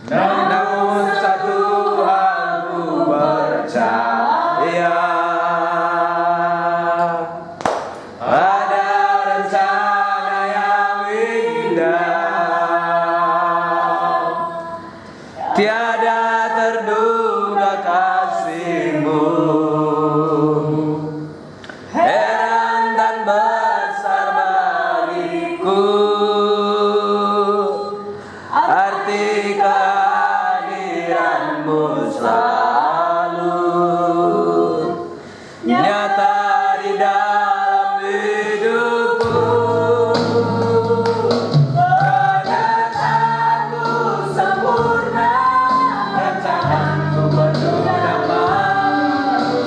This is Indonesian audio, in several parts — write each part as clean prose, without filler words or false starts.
Namun satu hal ku percaya, ada rencana yang indah, tiada terduga kasih-Mu, heran dan besar bagiku arti kehadiran-Mu selalu nyata di dalam hidupku. Kedatangan-Mu sempurna, rancangan-Mu penuh damai,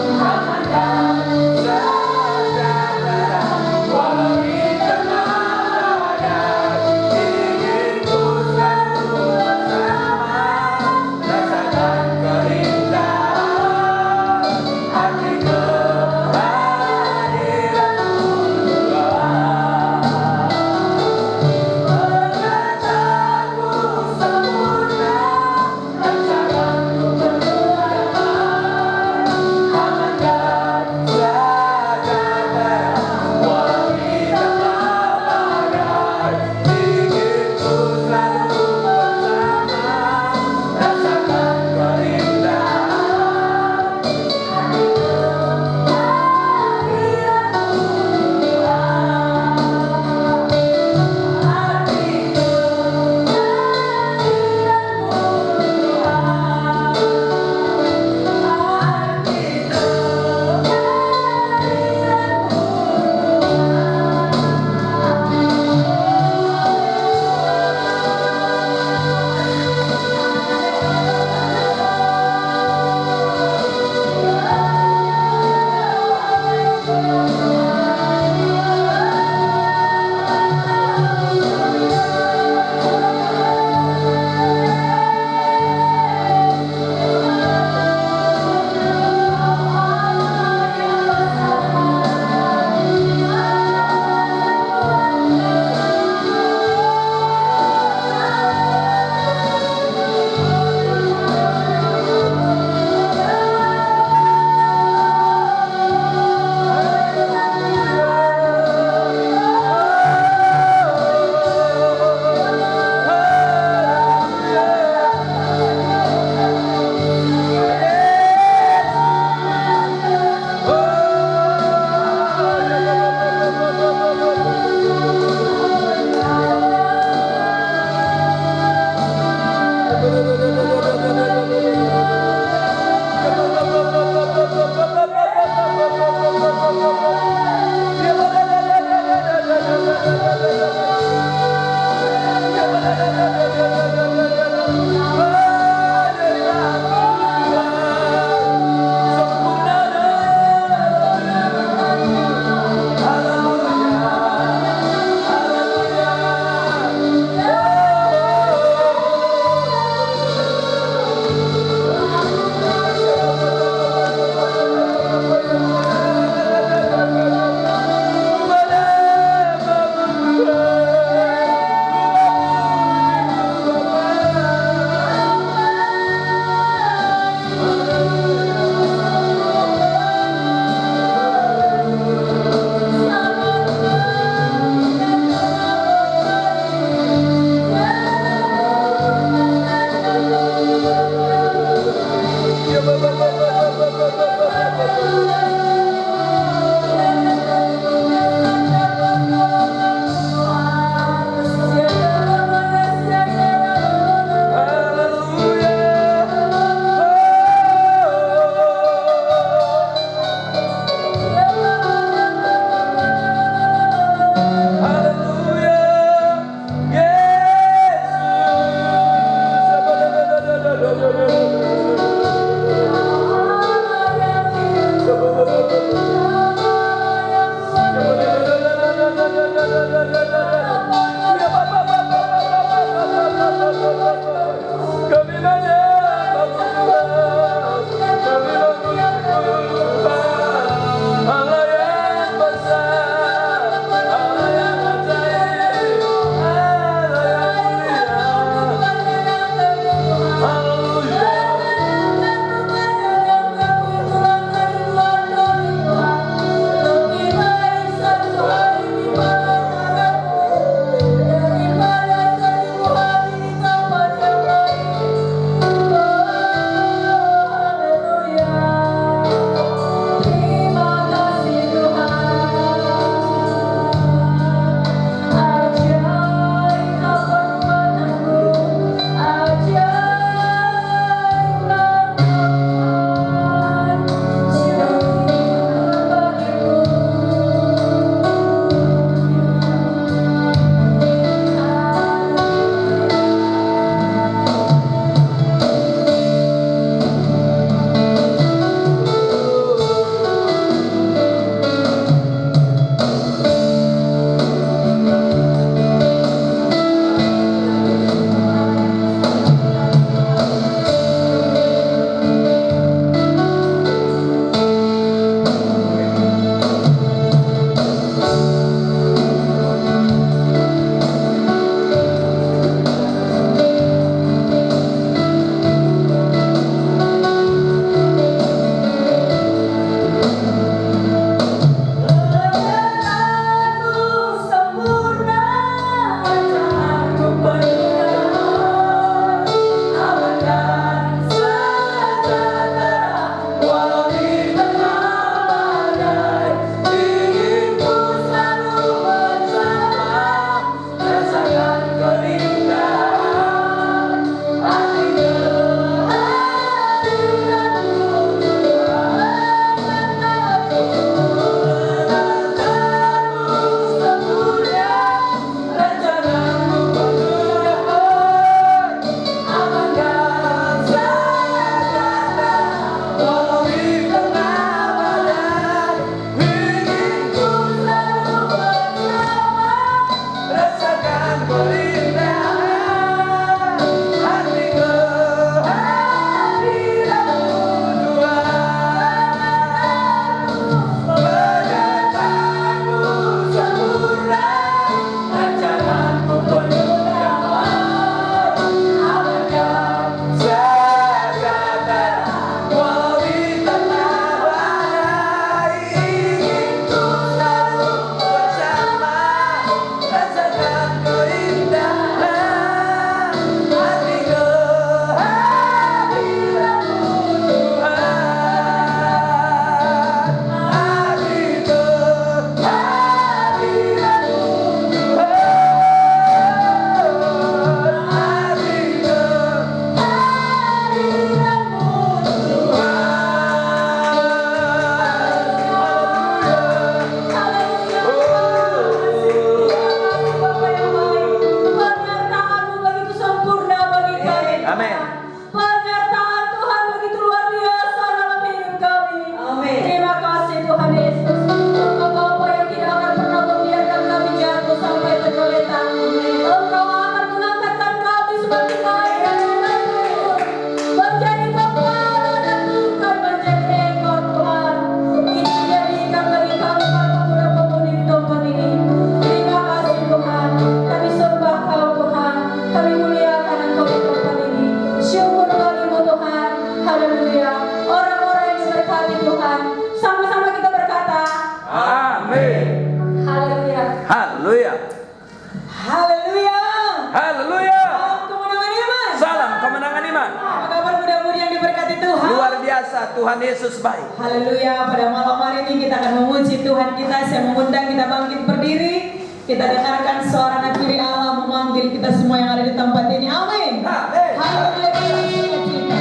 biasa Tuhan Yesus baik. Haleluya, pada malam hari ini kita akan memuji Tuhan kita. Saya mengundang kita bangkit berdiri. Kita dengarkan suara Nafiri Allah memanggil kita semua yang ada di tempat ini. Amin. Amin. Haleluya, sukacita.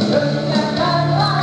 Katakanlah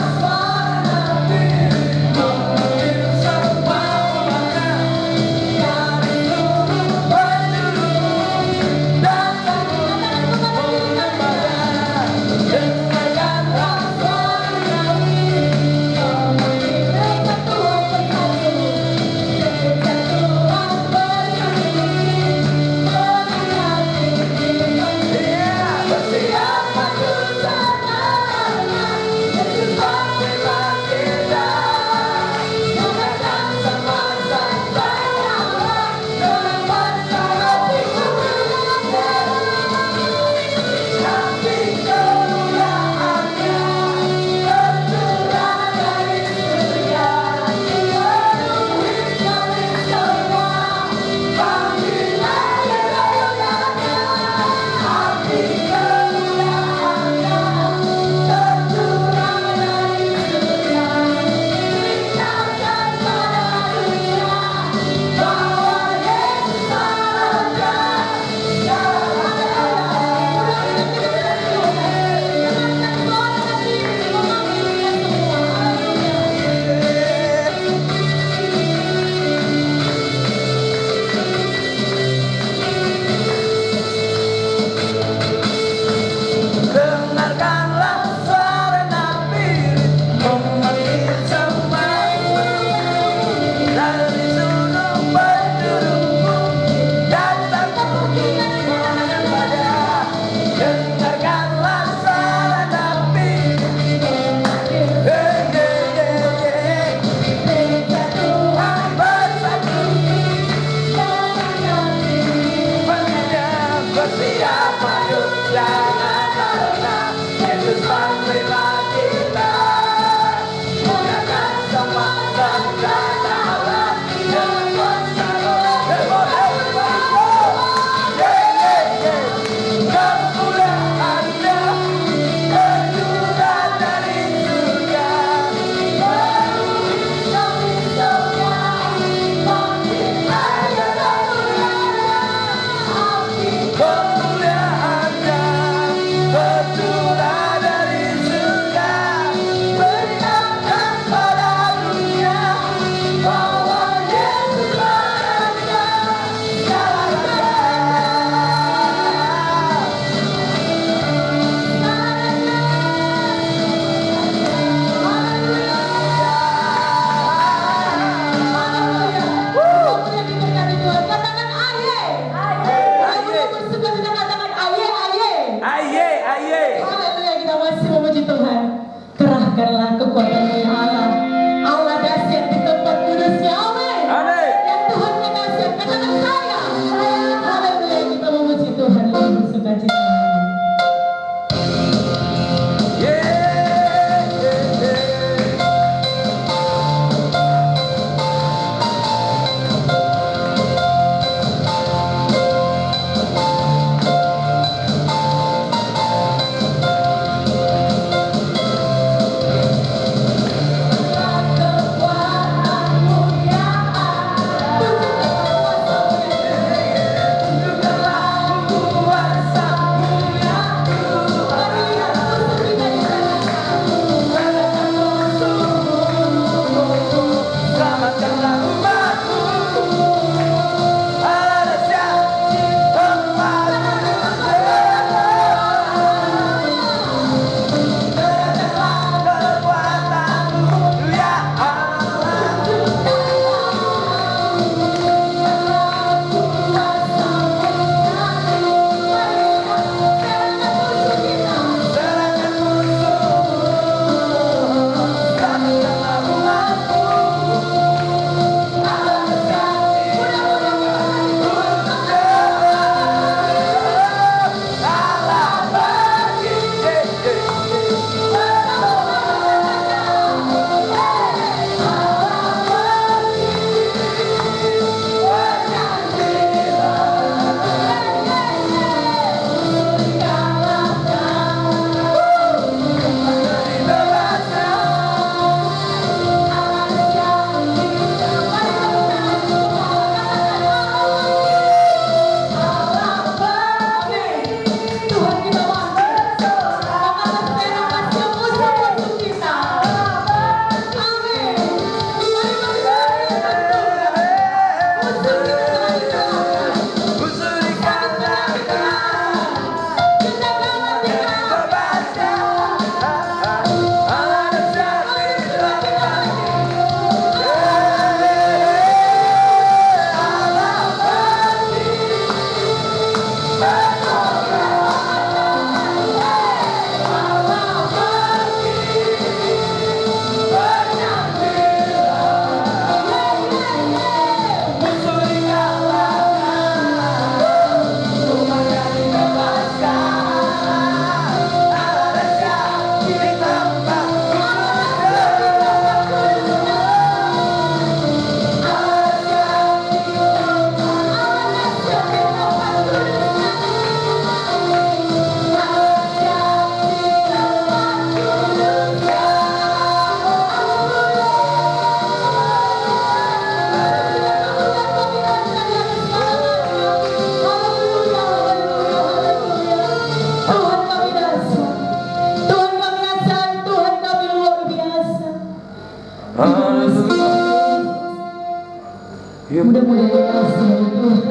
Mudah-mudahan kasih ya Tuhan.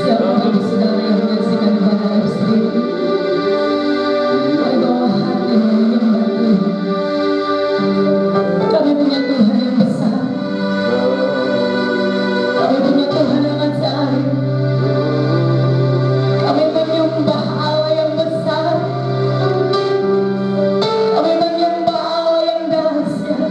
Siapa bagi saudara yang menyaksikan ibadah live streaming, mari bawa hati menyembah Tuhan. Kami punya Tuhan yang besar, kami punya Tuhan yang ajaib, kami menyembah Allah yang besar, kami menyembah Allah yang dahsyat.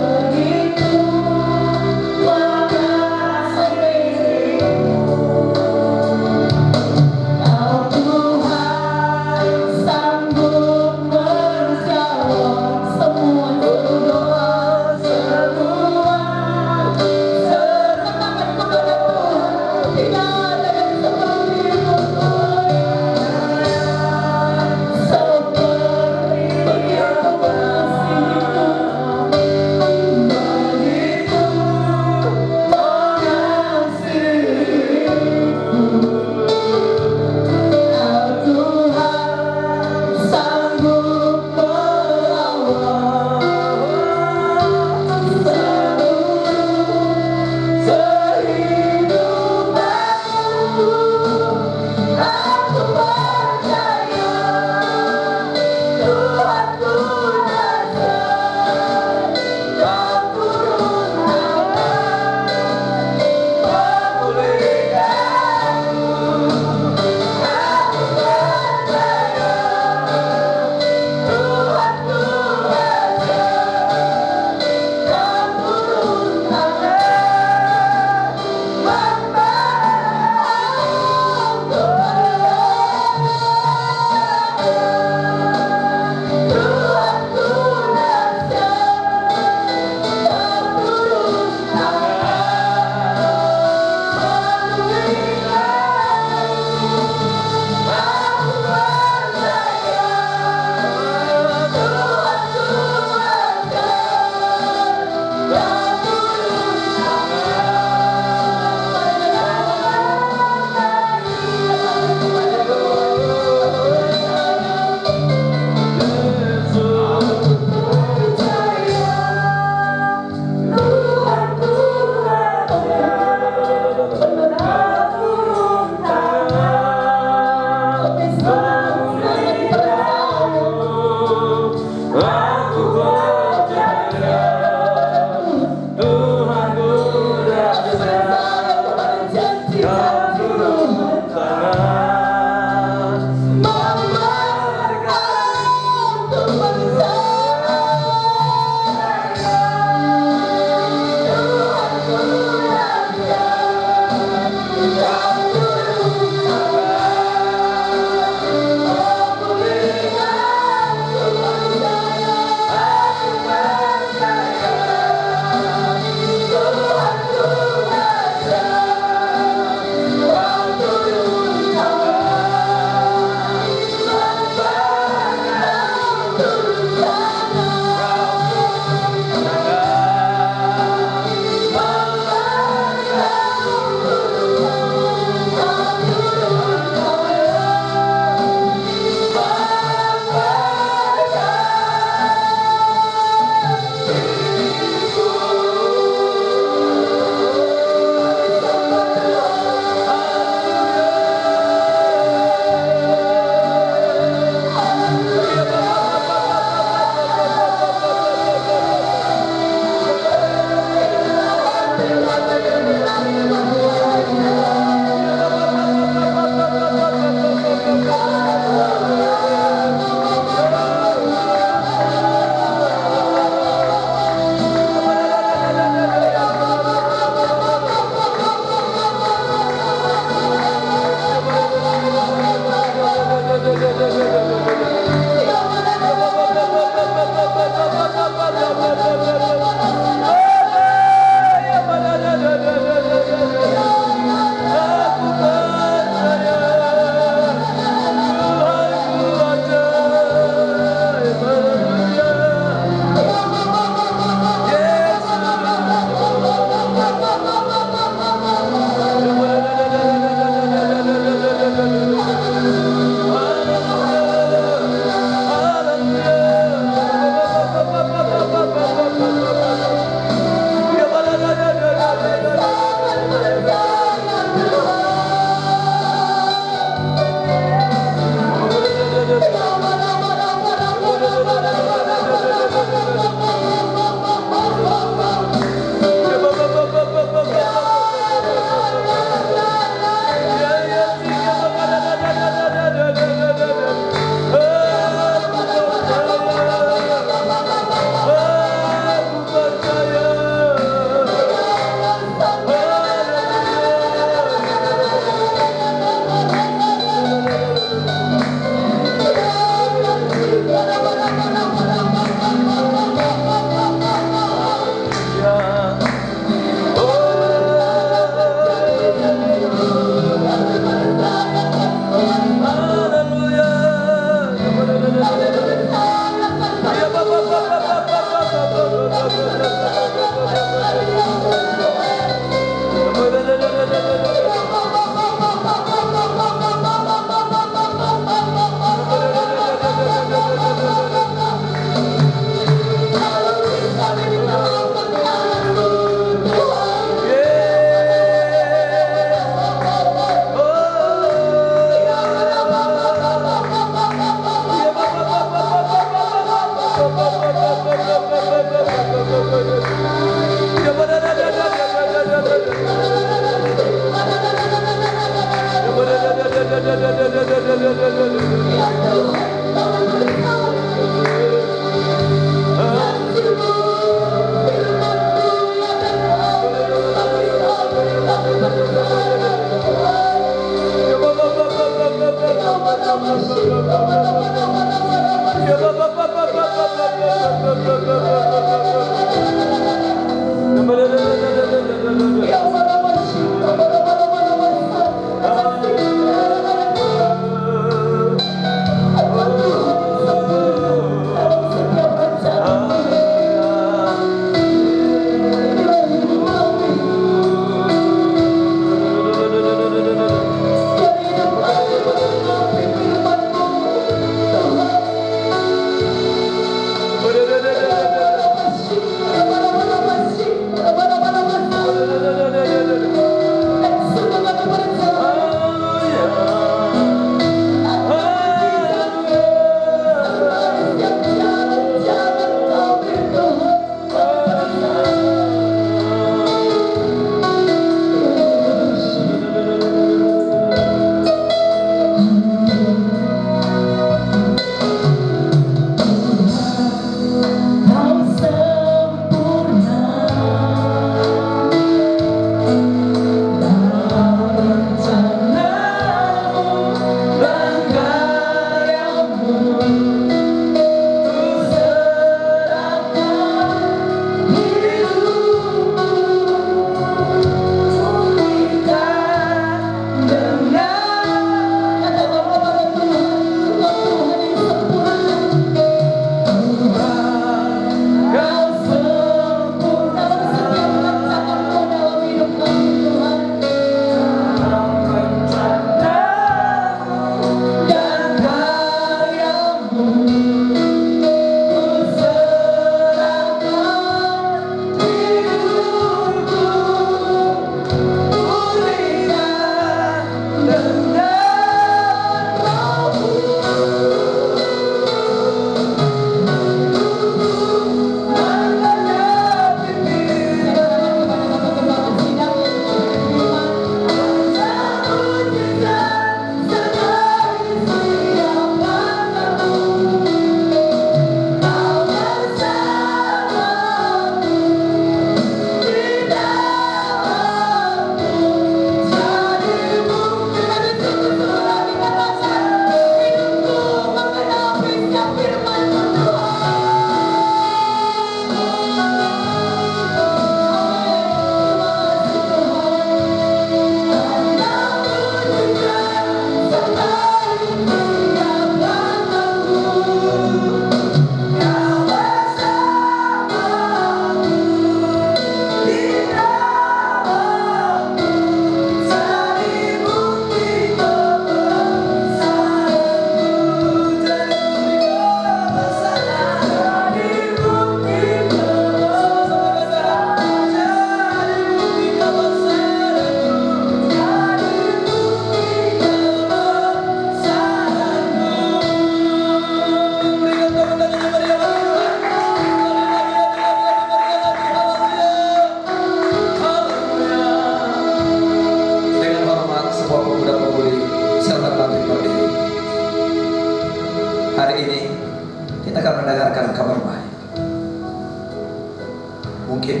Mungkin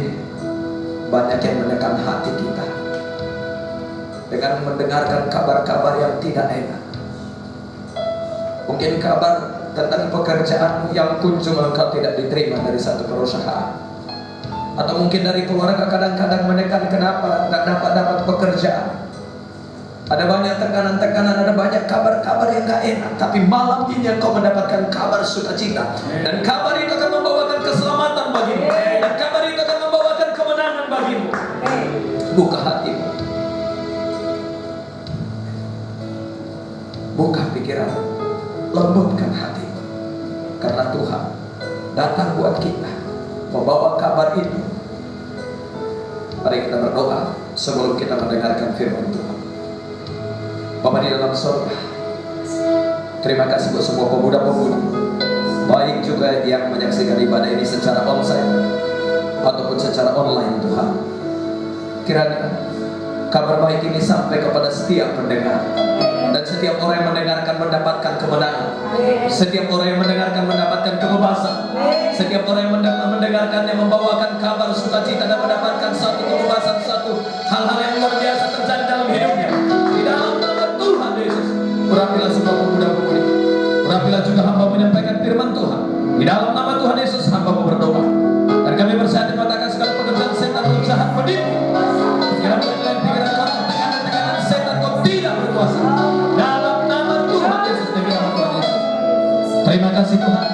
banyak yang menekan hati kita dengan mendengarkan kabar-kabar yang tidak enak. Mungkin kabar tentang pekerjaanmu yang kunjung engkau tidak diterima dari satu perusahaan, atau mungkin dari keluarga kadang-kadang menekan kenapa nggak dapat pekerjaan. Ada banyak tekanan-tekanan, ada banyak kabar-kabar yang gak enak. Tapi malam ini engkau mendapatkan kabar sukacita, dan kabar itu akan membawakan keselamatan bagimu, dan kabar itu akan membawakan kemenangan bagimu. Buka hatimu, buka pikiran, lembutkan hati, karena Tuhan datang buat kita membawa kabar itu. Mari kita berdoa sebelum kita mendengarkan firman Tuhan. Bapa di dalam surga, terima kasih buat semua pemuda-pemudi, baik juga yang menyaksikan ibadah ini secara onsite ataupun secara online. Tuhan, kiranya kabar baik ini sampai kepada setiap pendengar, dan setiap orang yang mendengarkan mendapatkan kemenangan, setiap orang yang mendengarkan mendapatkan kebebasan, setiap orang yang mendengarkan yang membawakan kabar sukacita dan mendapatkan satu kebebasan, satu hal-hal yang luar biasa terjadi dalam hidupnya. Di dalam nama Tuhan Yesus, urapilah semua pemuda-pemudi, urapilah juga hamba menyampaikan firman Tuhan. kasih Tuhan,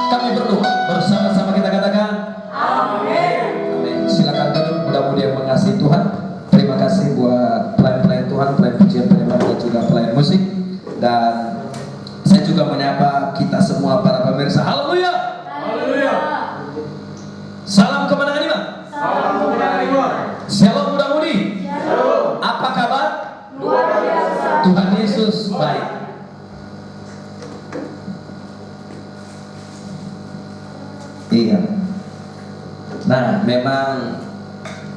kami berdoa bersama-sama, kita katakan Amin. amin. Silakan duduk, mudah-mudahan yang mengasihi Tuhan. Terima kasih buat pelayan-pelayan Tuhan, pelayan pujian, penyembah, dan juga pelayan musik. Dan saya juga menyapa kita semua para pemirsa. Haleluya. Haleluya. Salam kemenangan iman. Salam kemenangan iman. Shalom mudah-mudi. Shalom. Apa kabar? Luar biasa. Tuhan Yesus baik. Iya. Nah, memang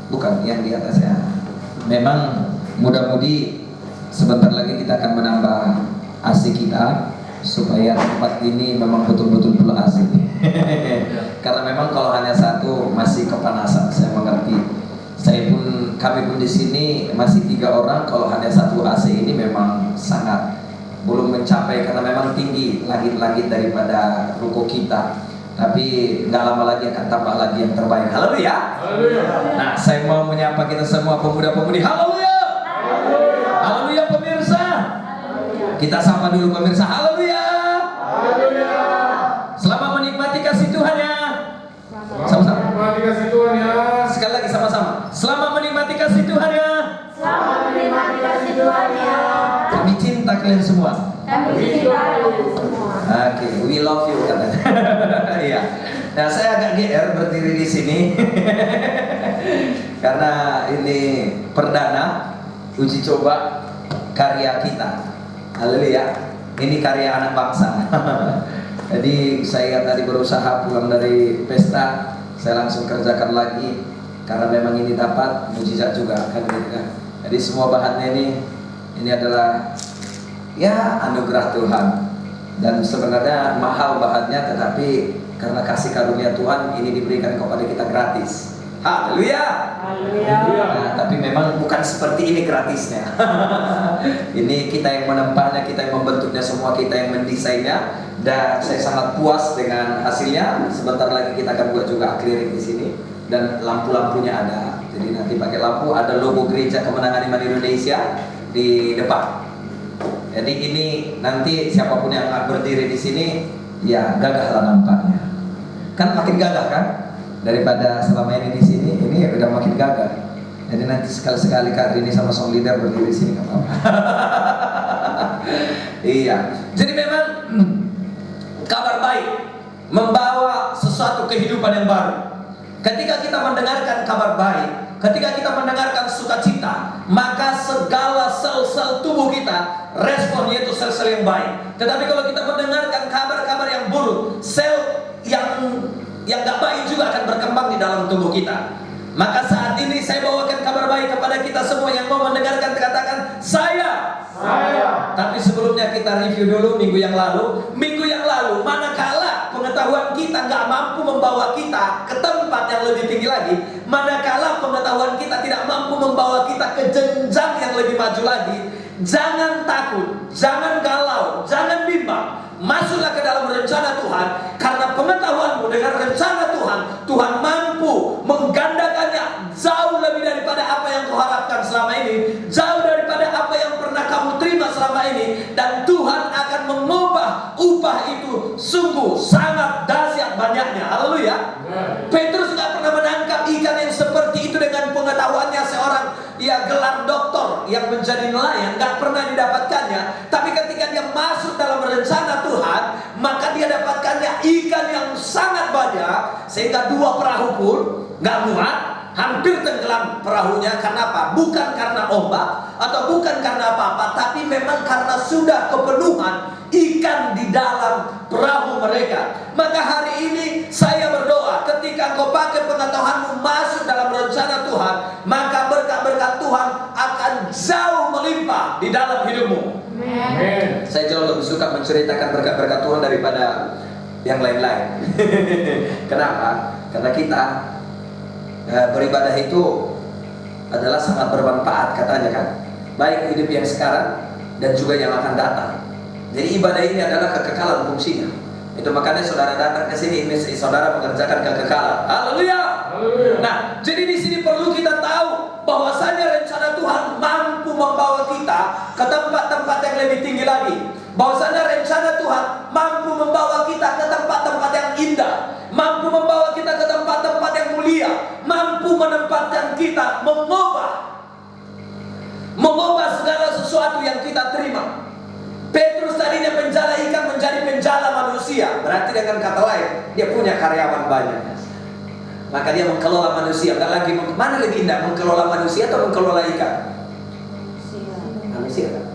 bukan yang di atas ya. Memang mudah-mudi sebentar lagi kita akan menambah AC kita supaya tempat ini memang betul-betul full AC. Karena memang kalau hanya satu masih kepanasan, saya mengerti. Kami pun di sini masih 3 orang. Kalau hanya satu AC ini memang sangat belum mencapai, karena memang tinggi langit-langit daripada ruko kita. Tapi nggak lama lagi akan tambah lagi yang terbaik. Haleluya. Haleluya. Nah, saya mau menyapa kita semua pemuda-pemudi. Haleluya. Haleluya. Haleluya pemirsa. Kita sapa dulu pemirsa. Haleluya. Haleluya. Selamat menikmati kasih Tuhan ya. Sama-sama. Menikmati kasih Tuhan ya. Sekali lagi sama-sama. Selamat menikmati kasih Tuhan ya. Selamat menikmati kasih Tuhan ya. Kami cinta kalian semua. Kami cinta kalian semua. Oke, we love you katanya. Iya. Nah, saya agak GR berdiri di sini karena ini perdana uji coba karya kita. Haleluya. Ini karya anak bangsa. Jadi saya tadi berusaha pulang dari pesta, saya langsung kerjakan lagi karena memang ini dapat mujizat juga kan gitu kan. Jadi semua bahannya ini adalah ya anugerah Tuhan. Dan sebenarnya mahal bahannya, tetapi karena kasih karunia Tuhan ini diberikan kepada kita gratis. Haleluya. Haleluya. Nah, tapi memang bukan seperti ini gratisnya. Ini kita yang menempahnya, kita yang membentuknya, semua kita yang mendesainnya. Dan saya sangat puas dengan hasilnya. Sebentar lagi kita akan buat juga akrilik di sini, dan lampu-lampunya ada. Jadi nanti pakai lampu, ada logo Gereja Kemenangan Iman Indonesia di depan. Jadi ini nanti siapapun yang berdiri di sini, ya gagahlah nampaknya. Kan makin gagah kan? Daripada selama ini di sini, ini udah makin gagah. Jadi nanti sekali-sekali Kak Rini sama song leader berdiri di sini nggak apa-apa. Iya. Jadi memang kabar baik membawa sesuatu kehidupan yang baru. Ketika kita mendengarkan kabar baik, ketika kita mendengarkan sukacita, maka segala sel-sel tubuh kita respon, yaitu sel-sel yang baik. Tetapi kalau kita mendengarkan kabar-kabar yang buruk, sel yang gak baik juga akan berkembang di dalam tubuh kita. Maka saat ini saya bawakan kabar baik kepada kita semua yang mau mendengarkan, katakan saya. Tapi sebelumnya kita review dulu minggu yang lalu. Minggu yang lalu, manakala pengetahuan kita gak mampu membawa kita ke tempat yang lebih tinggi lagi, manakala pengetahuan kita tidak mampu membawa kita ke jenjang yang lebih maju lagi, jangan takut, jangan galau, jangan bimbang. Masuklah ke dalam rencana Tuhan, karena pengetahuanmu dengan rencana Tuhan, Tuhan mampu menggandakannya jauh lebih daripada apa yang kau harapkan selama ini, jauh daripada apa yang pernah kamu terima selama ini. Dan Tuhan akan mengubah upah itu sungguh sangat dahsyat banyaknya. Haleluya. Petrus gak pernah menangkap ikan yang seperti itu dengan pengetahuannya seorang gelar doktor yang menjadi nelayan, gak pernah didapatkannya. Tapi ketika dia masuk dalam rencana Tuhan, maka dia dapatkannya ikan yang sangat banyak, sehingga 2 perahu pun gak muat, hampir tenggelam perahunya. Karena apa? Bukan karena ombak atau bukan karena apa-apa, tapi memang karena sudah kepenuhan ikan di dalam perahu mereka. Maka hari ini saya berdoa, ketika engkau pakai pengetahuanmu masuk dalam rencana Tuhan, maka berkat-berkat Tuhan akan jauh melimpah di dalam hidupmu. Amin. Saya jauh lebih suka menceritakan berkat-berkat Tuhan daripada yang lain-lain. Kenapa? Karena kita beribadah itu adalah sangat bermanfaat katanya kan, baik hidup yang sekarang dan juga yang akan datang. Jadi ibadah ini adalah kekekalan fungsinya. Itu makanya saudara datang ke sini, ini saudara mengerjakan kekekalan. Haleluya. Nah, jadi di sini perlu kita tahu bahwasanya rencana Tuhan mampu membawa kita ke tempat-tempat yang lebih tinggi lagi. Bahwasanya rencana Tuhan mampu membawa kita kita mengubah segala sesuatu yang kita terima. Petrus tadinya penjala ikan menjadi penjala manusia. Berarti dengan kata lain, dia punya karyawan banyak. Maka dia mengelola manusia. Enggak lagi, mana lebih indah, mengelola manusia atau mengelola ikan? Manusia kan?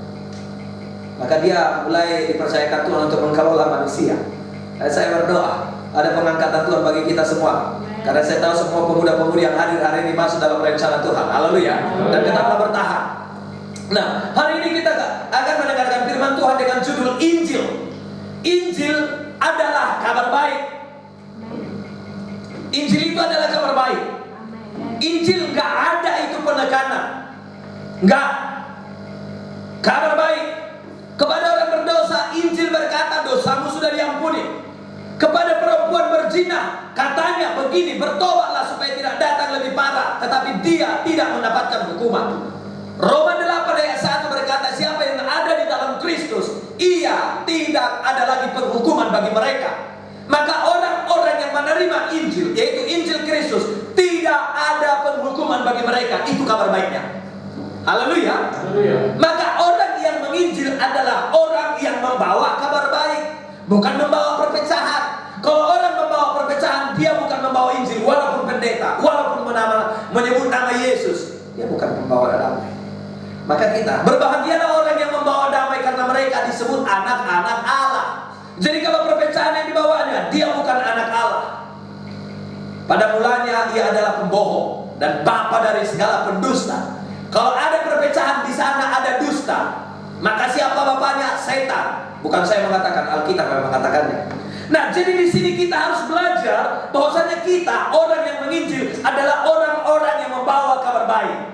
Maka dia mulai dipercayakan Tuhan untuk mengelola manusia. Dan saya berdoa ada pengangkatan Tuhan bagi kita semua. Karena saya tahu semua pemuda-pemudi yang hadir hari ini masuk dalam rencana Tuhan. Haleluya. Dan tetaplah bertahan. Nah, hari ini kita akan mendengarkan firman Tuhan dengan judul Injil. Injil adalah kabar baik. Injil itu adalah kabar baik. Injil gak ada itu penekanan. Gak. Kabar baik. Kepada orang berdosa, Injil berkata dosamu sudah diampuni. Kepada perempuan berzina, katanya begini, bertobatlah supaya tidak datang lebih parah. Tetapi dia tidak mendapatkan hukuman. Roma 8 ayat 1 berkata, siapa yang ada di dalam Kristus, ia tidak ada lagi penghukuman bagi mereka. Maka orang-orang yang menerima Injil, yaitu Injil Kristus, tidak ada penghukuman bagi mereka. Itu kabar baiknya. Haleluya. Maka orang yang menginjil adalah orang yang membawa kabar baik, bukan membawa perpecahan. Kalau orang membawa perpecahan, dia bukan membawa Injil. Walaupun pendeta, walaupun menyebut nama Yesus, dia bukan membawa damai. Maka kita berbahagialah orang yang membawa damai, karena mereka disebut anak-anak Allah. Jadi kalau perpecahan yang dibawanya, dia bukan anak Allah. Pada mulanya ia adalah pembohong dan bapa dari segala pendusta. Kalau ada perpecahan di sana, ada dusta. Maka siapa bapaknya? Setan. Bukan saya mengatakan, Alkitab yang mengatakannya. Nah, jadi di sini kita harus belajar bahwasanya kita, orang yang menginjil, adalah orang-orang yang membawa kabar baik.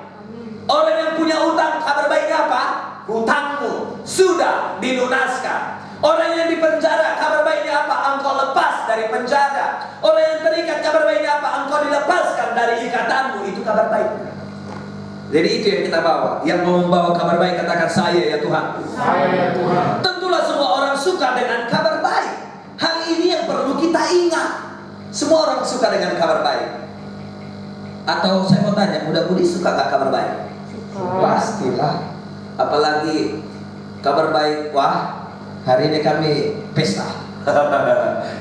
Orang yang punya utang, kabar baiknya apa? Hutangmu sudah dilunaskan. Orang yang di penjara, kabar baiknya apa? Engkau lepas dari penjara. Orang yang terikat, kabar baiknya apa? Engkau dilepaskan dari ikatanmu. Itu kabar baik. Jadi itu yang kita bawa. Yang mau membawa kabar baik, katakan saya ya Tuhan. Saya ya Tuhan. Tentulah semua orang suka dengan kabar baik. Hal ini yang perlu kita ingat. Semua orang suka dengan kabar baik. Atau saya mau tanya, muda-mudi suka gak kabar baik? Pastilah. Apalagi kabar baik, wah hari ini kami pesta.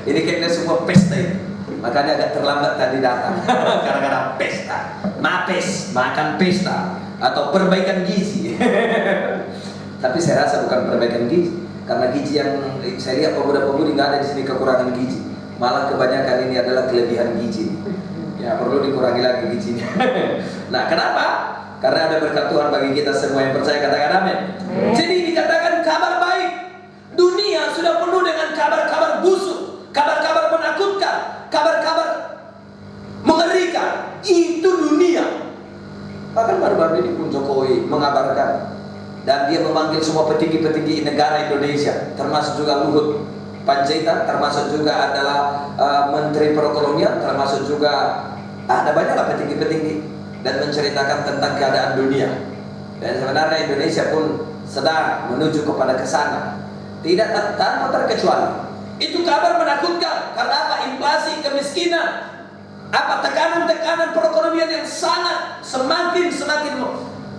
Ini kayaknya semua pesta ini. Makanya agak terlambat tadi datang. Gara-gara pesta. Mapes, makan pesta. Atau perbaikan gizi. Tapi saya rasa bukan perbaikan gizi. Karena gizi yang saya lihat pemuda-pemudi nggak ada di sini kekurangan gizi. Malah kebanyakan ini adalah kelebihan gizi. Ya perlu dikurangi lagi gizinya. Nah kenapa? Karena ada berkat Tuhan bagi kita semua yang percaya, katakan amin. Jadi dikatakan kabar baik. Dunia sudah penuh dengan kabar-kabar busuk, kabar-kabar menakutkan, kabar-kabar mengerikan. Itu dunia. Bahkan baru-baru ini pun Jokowi mengabarkan, dan dia memanggil semua petinggi-petinggi negara Indonesia, termasuk juga Luhut Panjaitan, termasuk juga adalah Menteri Perekonomian, termasuk juga ada banyaklah petinggi-petinggi, dan menceritakan tentang keadaan dunia. Dan sebenarnya Indonesia pun sedang menuju kepada kesana. Tidak tanpa terkecuali. Itu kabar menakutkan. Karena apa? Inflasi, kemiskinan, apa tekanan-tekanan perekonomian yang semakin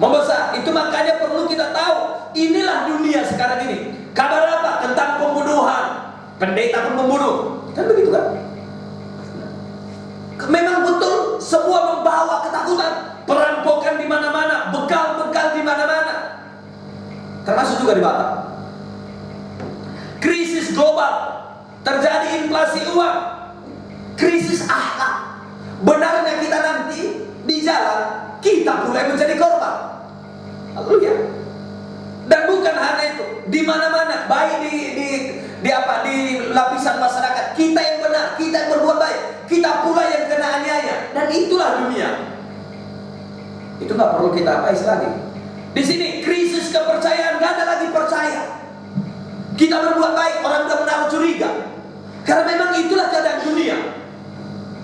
membesar. Itu makanya perlu kita tahu, inilah dunia sekarang ini. Kabar apa? Tentang pembunuhan. Pendeta pun membunuh. Kan begitu kan? Memang betul semua membawa ketakutan, perampokan di mana-mana, begal-begal di mana-mana. Termasuk juga di Batam. Krisis global, terjadi inflasi uang, krisis akhlak. Benarnya kita nanti di jalan kita mulai menjadi korban. Haleluya. Dan bukan hanya itu, di mana-mana, baik di lapisan masyarakat, kita yang benar, kita yang berbuat baik, kita pula yang kena aniaya. Dan itulah dunia. Itu nggak perlu kita lagi. Di sini krisis kepercayaan, nggak ada lagi percaya. Kita berbuat baik, orang sudah menaruh curiga. Karena memang itulah keadaan dunia.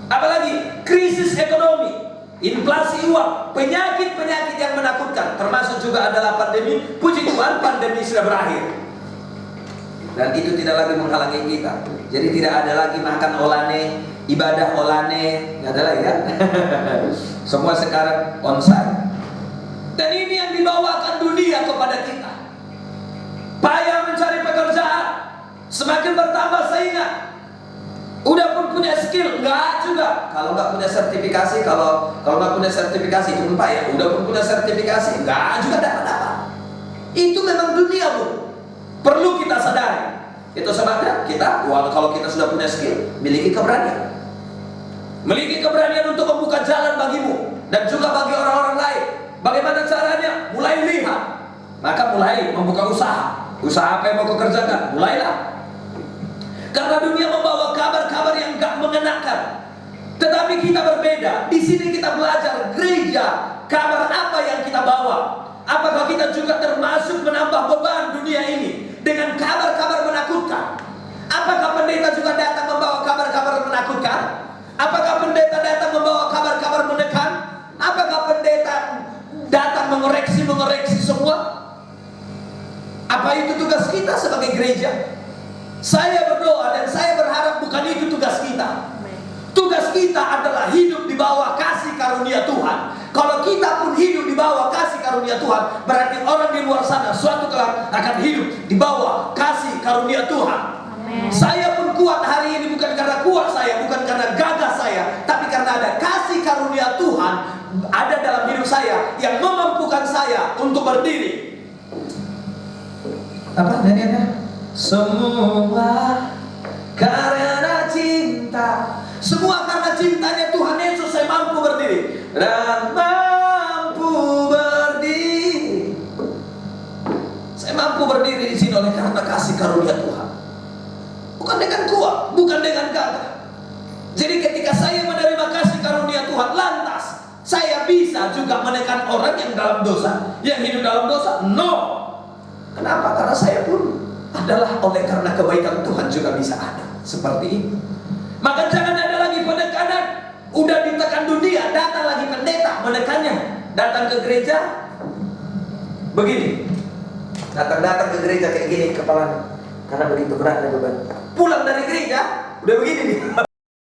Apalagi krisis ekonomi, inflasi uang, penyakit-penyakit yang menakutkan, termasuk juga adalah pandemi. Puji Tuhan, pandemi sudah berakhir. Dan itu tidak lagi menghalangi kita. Jadi tidak ada lagi makan olane, ibadah olane, nggak ada lagi kan? Semua sekarang onsite. Dan ini yang dibawakan dunia kepada kita. Payah mencari pekerjaan, semakin bertambah sehingga udah pun punya skill, enggak juga. Kalau nggak punya sertifikasi, kalau nggak punya sertifikasi itu pun payah. Udah pun punya sertifikasi, enggak juga dapat. Itu memang dunia, Bu. Perlu kita sadari. Itu sebabnya kita, kalau kita sudah punya skill, miliki keberanian. Miliki keberanian untuk membuka jalan bagimu dan juga bagi orang-orang lain. Bagaimana caranya? Mulai lihat. Maka mulai membuka usaha. Usaha apa yang mau kau kerjakan? Mulailah. Karena dunia membawa kabar-kabar yang gak mengenakan. Tetapi kita berbeda. Di sini kita belajar gereja. Kabar apa yang kita bawa? Apakah kita juga termasuk menambah beban dunia ini dengan kabar-kabar menakutkan? Apakah pendeta juga datang membawa kabar-kabar menakutkan? Apakah pendeta datang membawa kabar-kabar menekan? Apakah pendeta datang mengoreksi semua? Apa itu tugas kita sebagai gereja? Saya berdoa dan saya berharap bukan itu tugas kita. Tugas kita adalah hidup di bawah kasih karunia Tuhan. Kalau kita pun hidup di bawah kasih karunia Tuhan, berarti orang di luar sana suatu kelak akan hidup di bawah kasih karunia Tuhan. Amen. Saya pun kuat hari ini bukan karena kuat saya, bukan karena gagah saya, tapi karena ada kasih karunia Tuhan ada dalam hidup saya yang memampukan saya untuk berdiri. Apa nyanyiannya? Semua karena cinta, semua karena cintanya Tuhan Yesus saya mampu berdiri dan mampu berdiri. Saya mampu berdiri di sini oleh karena kasih karunia Tuhan. Bukan dengan kuat, bukan dengan gagah. Jadi ketika saya menerima kasih karunia Tuhan, lantas saya bisa juga menekan orang yang dalam dosa, yang hidup dalam dosa? No. Kenapa? Karena saya pun adalah oleh karena kebaikan Tuhan juga bisa ada seperti ini. Maka jangan ada lagi penekanan. Udah ditekan dunia, datang lagi pendeta menekannya. Datang ke gereja begini, datang ke gereja kayak gini kepalanya, karena begitu beratnya beban. Pulang dari gereja udah begini nih.